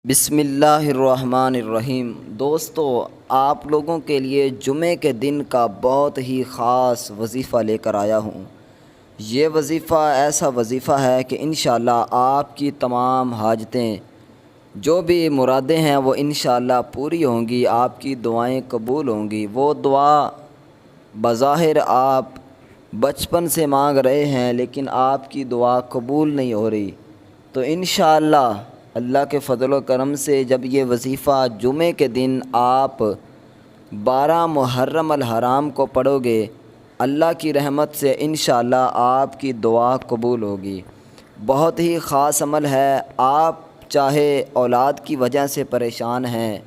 بسم اللہ الرحمن الرحیم۔ دوستو، آپ لوگوں کے لیے جمعے کے دن کا بہت ہی خاص وظیفہ لے کر آیا ہوں۔ یہ وظیفہ ایسا وظیفہ ہے کہ انشاءاللہ آپ کی تمام حاجتیں، جو بھی مرادیں ہیں وہ انشاءاللہ پوری ہوں گی، آپ کی دعائیں قبول ہوں گی۔ وہ دعا بظاہر آپ بچپن سے مانگ رہے ہیں لیکن آپ کی دعا قبول نہیں ہو رہی، تو انشاءاللہ اللہ کے فضل و کرم سے جب یہ وظیفہ جمعے کے دن آپ 12 محرم الحرام کو پڑھو گے، اللہ کی رحمت سے انشاءاللہ آپ کی دعا قبول ہوگی۔ بہت ہی خاص عمل ہے۔ آپ چاہے اولاد کی وجہ سے پریشان ہیں،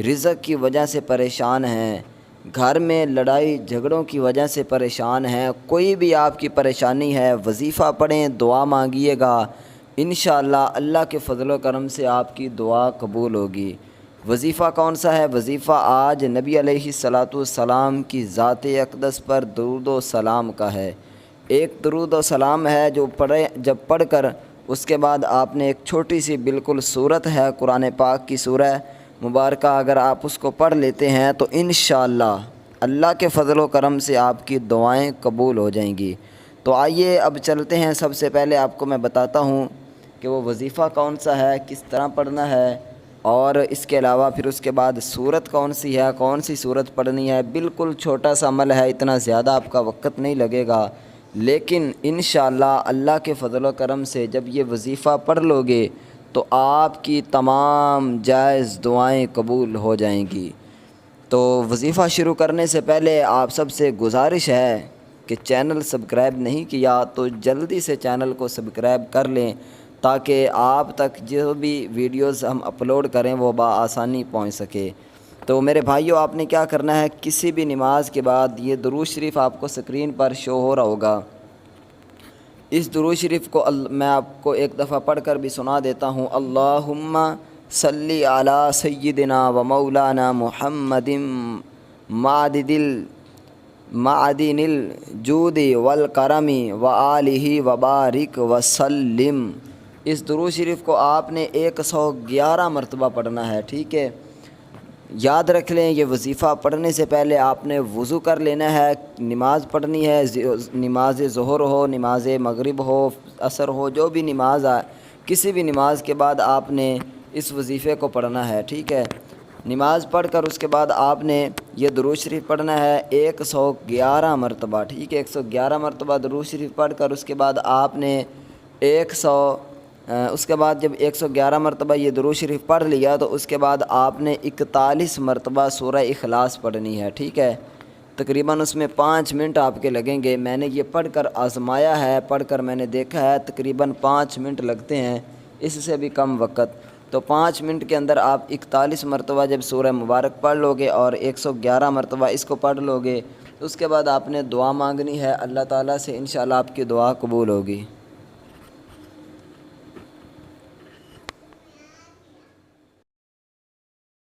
رزق کی وجہ سے پریشان ہیں، گھر میں لڑائی جھگڑوں کی وجہ سے پریشان ہیں، کوئی بھی آپ کی پریشانی ہے، وظیفہ پڑھیں، دعا مانگیے گا، انشاءاللہ اللہ کے فضل و کرم سے آپ کی دعا قبول ہوگی۔ وظیفہ کون سا ہے؟ وظیفہ آج نبی علیہ الصلاۃ والسلام کی ذات اقدس پر درود و سلام کا ہے۔ ایک درود و سلام ہے جو جب پڑھ کر اس کے بعد آپ نے ایک چھوٹی سی بالکل سورت ہے قرآن پاک کی سورہ مبارکہ، اگر آپ اس کو پڑھ لیتے ہیں تو انشاءاللہ اللہ کے فضل و کرم سے آپ کی دعائیں قبول ہو جائیں گی۔ تو آئیے اب چلتے ہیں۔ سب سے پہلے آپ کو میں بتاتا ہوں کہ وہ وظیفہ کون سا ہے، کس طرح پڑھنا ہے، اور اس کے علاوہ پھر اس کے بعد سورت کون سی ہے، کون سی سورت پڑھنی ہے۔ بالکل چھوٹا سا عمل ہے، اتنا زیادہ آپ کا وقت نہیں لگے گا، لیکن انشاءاللہ اللہ کے فضل و کرم سے جب یہ وظیفہ پڑھ لو گے تو آپ کی تمام جائز دعائیں قبول ہو جائیں گی۔ تو وظیفہ شروع کرنے سے پہلے آپ سب سے گزارش ہے کہ چینل سبسکرائب نہیں کیا تو جلدی سے چینل کو سبسکرائب کر لیں، تاکہ آپ تک جو بھی ویڈیوز ہم اپلوڈ کریں وہ بآسانی پہنچ سکے۔ تو میرے بھائیوں، آپ نے کیا کرنا ہے، کسی بھی نماز کے بعد یہ درود شریف آپ کو سکرین پر شو ہو رہا ہوگا، اس درود شریف کو میں آپ کو ایک دفعہ پڑھ کر بھی سنا دیتا ہوں۔ اللہم صلی علی سیدنا و مولانا محمد معدن الجود والکرم و آلہ وبارک وسلم۔ اس درود شریف کو آپ نے 111 مرتبہ پڑھنا ہے، ٹھیک ہے؟ یاد رکھ لیں، یہ وظیفہ پڑھنے سے پہلے آپ نے وضو کر لینا ہے، نماز پڑھنی ہے، نماز ظہر ہو، نماز مغرب ہو، عصر ہو، جو بھی نماز کسی بھی نماز کے بعد آپ نے اس وظیفے کو پڑھنا ہے، ٹھیک ہے؟ نماز پڑھ کر اس کے بعد آپ نے یہ درود شریف پڑھنا ہے 111 مرتبہ، ٹھیک ہے؟ 111 مرتبہ درود شریف پڑھ کر اس کے بعد آپ نے اس کے بعد جب 111 مرتبہ یہ درود شریف پڑھ لیا تو اس کے بعد آپ نے 41 مرتبہ سورہ اخلاص پڑھنی ہے، ٹھیک ہے؟ تقریباً اس میں 5 منٹ آپ کے لگیں گے۔ میں نے یہ پڑھ کر آزمایا ہے، پڑھ کر میں نے دیکھا ہے تقریباً 5 منٹ لگتے ہیں، اس سے بھی کم وقت۔ تو 5 منٹ کے اندر آپ 41 مرتبہ جب سورہ مبارک پڑھ لو گے اور 111 مرتبہ اس کو پڑھ لو گے، تو اس کے بعد آپ نے دعا مانگنی ہے اللہ تعالیٰ سے، انشاءاللہ آپ کی دعا قبول ہوگی۔